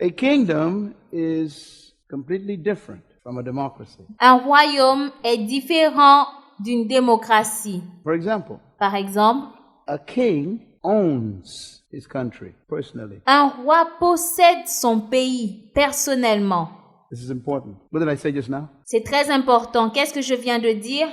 A kingdom is completely different from a democracy. Un royaume est différent d'une démocratie. For example, Par exemple, a king owns his country personally. un roi possède son pays personnellement. This is important. What did I say just now? C'est très important. Qu'est-ce que je viens de dire?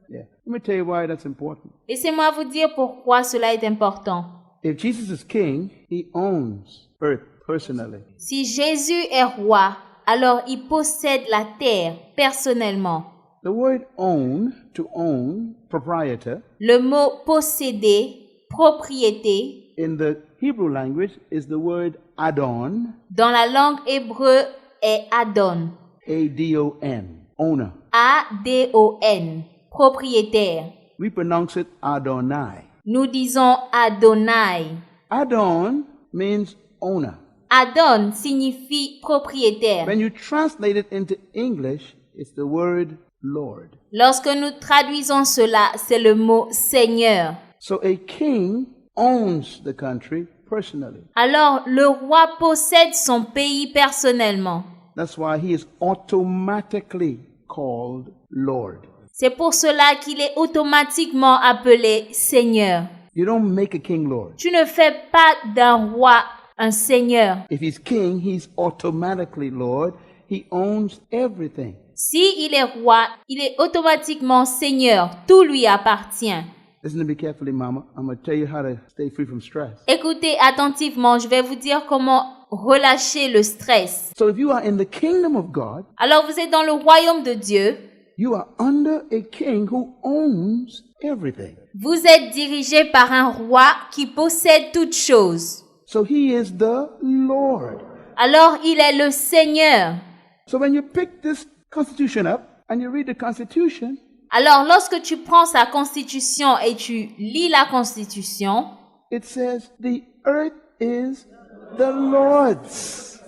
Yeah. Let me tell you why that's important. Laissez-moi vous dire pourquoi cela est important. If Jesus is king, he owns earth personally. Si Jésus est roi, alors il possède la terre personnellement. The word own, to own, proprietor, Le mot posséder, propriété, in the Hebrew language is the word Adon, dans la langue hébreu est Adon. A-D-O-N, owner. A-D-O-N, propriétaire. We pronounce it Adonai. Nous disons Adonai. Adon means owner. Adon signifie propriétaire. When you translate it into English, it's the word Lord. Lorsque nous traduisons cela, c'est le mot Seigneur. So a king owns the country personally. Alors, le roi possède son pays personnellement. That's why he is automatically called Lord. C'est pour cela qu'il est automatiquement appelé Seigneur. You don't make a king Lord. Tu ne fais pas d'un roi un Seigneur. If he's king, he's automatically Lord. He owns everything. Si il est roi, il est automatiquement Seigneur. Tout lui appartient. Listen to me carefully, Mama. I'm going to tell you how to stay free from stress. Écoutez attentivement, je vais vous dire comment relâcher le stress. So if you are in the kingdom of God, Alors vous êtes dans le royaume de Dieu. you are under a king who owns everything. Vous êtes dirigé par un roi qui possède toutes choses. So he is the Lord. Alors il est le Seigneur. So when you pick this constitution up and you read the constitution, Alors lorsque tu prends sa constitution et tu lis la constitution, it says the earth is the Lord's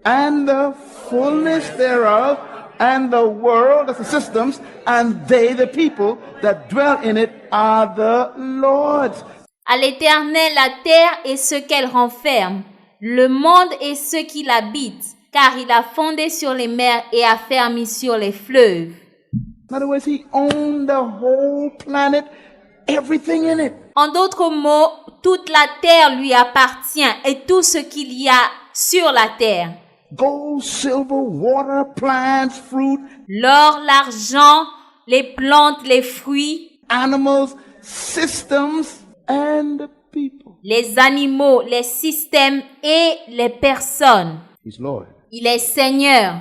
and the fullness thereof and the world, that's the systems, and they, the people that dwell in it, are the Lord's. à l'Éternel la terre et ce qu'elle renferme, le monde et ceux qui l'habitent, car il a fondé sur les mers et a fermé sur les fleuves. In other words, he owned the whole planet, everything in it. En d'autres mots, toute la terre lui appartient et tout ce qu'il y a sur la terre. Gold, silver, water, plants, fruit, L'or, l'argent, les plantes, les fruits, animals, systems, and the people. les animaux, les systèmes et les personnes. He's Lord. Il est Seigneur.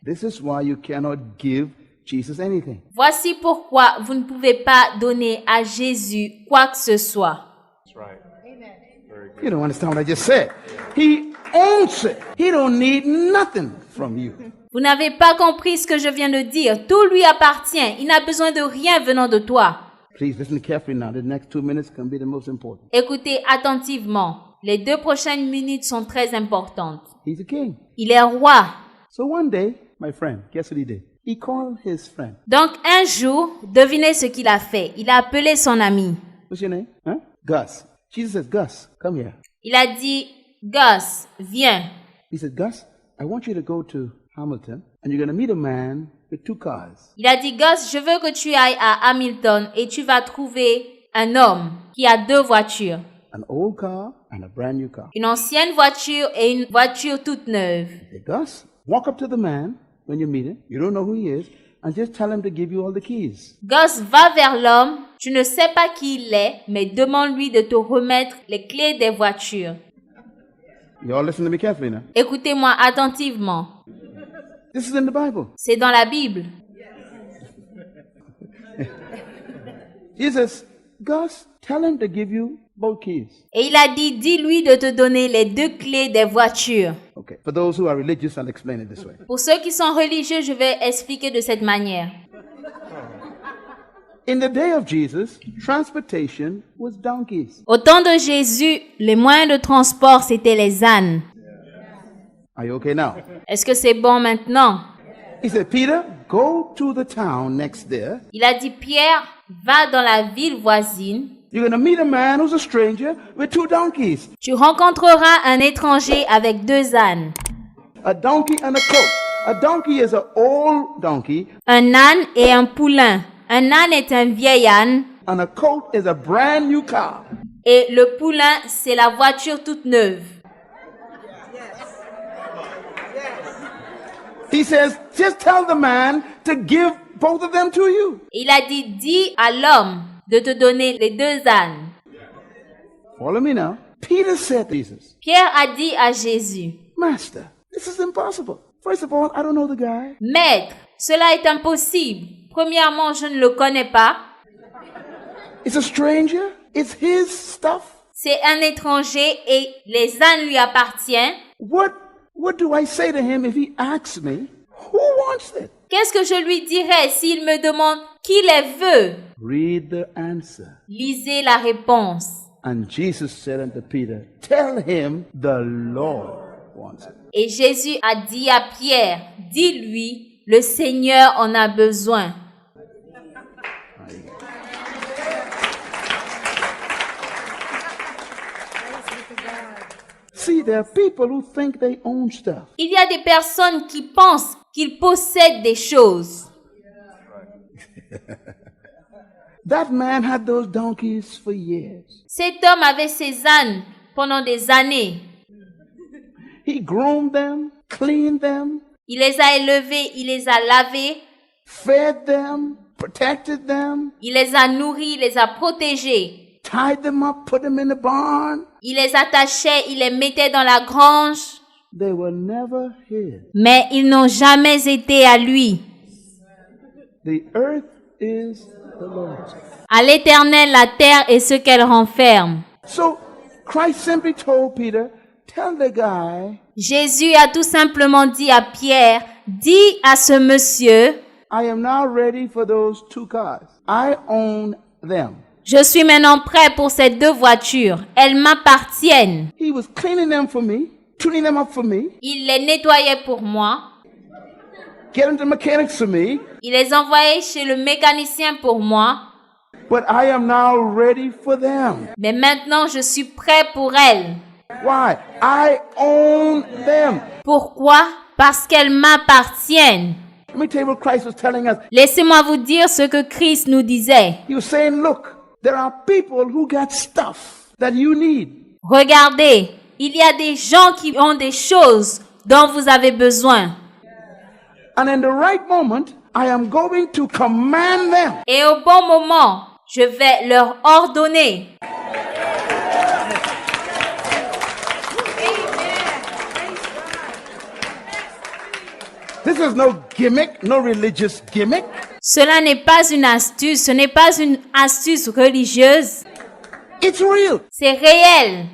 This is why you cannot give Jesus anything. Voici pourquoi vous ne pouvez pas donner à Jésus quoi que ce soit. That's right. You don't understand what I just said. He owns it. He don't need nothing from you. Vous n'avez pas compris ce que je viens de dire. Tout lui appartient. Il n'a besoin de rien venant de toi. Please listen carefully now. The next 2 minutes can be the most important. Écoutez attentivement. Les 2 prochaines minutes sont très importantes. He's a king. Il est roi. So one day, my friend, guess what he did? He called his friend. Donc un jour, devinez ce qu'il a fait. Il a appelé son ami. What's your name? Huh? Gus. Jesus says, Gus, come here. Il a dit, Gus, viens. He said, Gus, I want you to go to Hamilton and you're going to meet a man with 2 cars. Il a dit, Gus, je veux que tu ailles à Hamilton et tu vas trouver un homme qui a 2 voitures. An old car and a brand new car. Une ancienne voiture et une voiture toute neuve. He said, Gus, walk up to the man when you meet him. You don't know who he is. And just tell him to give you all the keys. Gus, va vers l'homme. Tu ne sais pas qui il est, mais demande-lui de te remettre les clés des voitures. You all listen to me carefully now. Écoutez-moi attentivement. This is in the Bible. C'est dans la Bible. He says, Gus, tell him to give you both keys. Et il a dit, dis-lui de te donner les 2 clés des voitures. Okay. For those who are religious, I'll explain it this way. Pour ceux qui sont religieux, je vais expliquer de cette manière. In the day of Jesus, transportation was donkeys. Au temps de Jésus, les moyens de transport, c'était les ânes. Are you okay now? Est-ce que c'est bon maintenant? He said, Peter, go to the town next there. Il a dit, Pierre, va dans la ville voisine. You're going to meet a man who's a stranger with 2 donkeys, Tu rencontreras un étranger avec 2 ânes, a donkey and a colt. A donkey is an old donkey, un âne et un poulain. Un âne est un vieil âne and a colt is a brand new car. et le poulain, c'est la voiture toute neuve. He says, just tell the man to give both of them to you. Il a dit, dis à l'homme de te donner les 2 ânes. Follow me now. Peter said to Jesus, Pierre a dit à Jésus, Master, this is impossible. First of all, I don't know the guy. Maître, cela est impossible. Premièrement, je ne le connais pas. It's a stranger. It's his stuff. C'est un étranger et les ânes lui appartiennent. What do I say to him if he asks me, who wants it? Qu'est-ce que je lui dirais s'il me demande qui les veut? Read the answer. Lisez la réponse. And Jesus said unto Peter, tell him the Lord wants it. Et Jésus a dit à Pierre, dis-lui, le Seigneur en a besoin. See, there are people who think they own stuff. Il y a des personnes qui pensent qu'ils possèdent des choses. That man had those donkeys for years. Cet homme avait ses ânes pendant des années. He groomed them, cleaned them, Il les a élevés, il les a lavés, fed them, protected them, il les a nourris, il les a protégés. tied them up, put them in the barn. Il les attachait, il les mettait dans la grange. They were never his. Mais ils n'ont jamais été à lui. The earth is the Lord's. À l'Éternel, la terre est ce qu'elle renferme. So Christ simply told Peter, tell the guy, Jésus a tout simplement dit à Pierre, dis à ce monsieur, I am now ready for those 2 cars. I own them. je suis maintenant prêt pour ces 2 voitures. Elles m'appartiennent. He was cleaning them for me, tuning them up for me, Il les nettoyait pour moi. getting the mechanics for me, Il les envoyait chez le mécanicien pour moi. but I am now ready for them. Mais maintenant, je suis prêt pour elles. Why? I own them. Pourquoi? Parce qu'elles m'appartiennent. Let me tell you what Christ was telling us. Laissez-moi vous dire ce que Christ nous disait. He was saying, look, there are people who got stuff that you need. Regardez, il y a des gens qui ont des choses dont vous avez besoin. And in the right moment, I am going to command them. Et au bon moment, je vais leur ordonner. This is no gimmick, no religious gimmick. Cela n'est pas une astuce, ce n'est pas une astuce religieuse. It's real. C'est réel.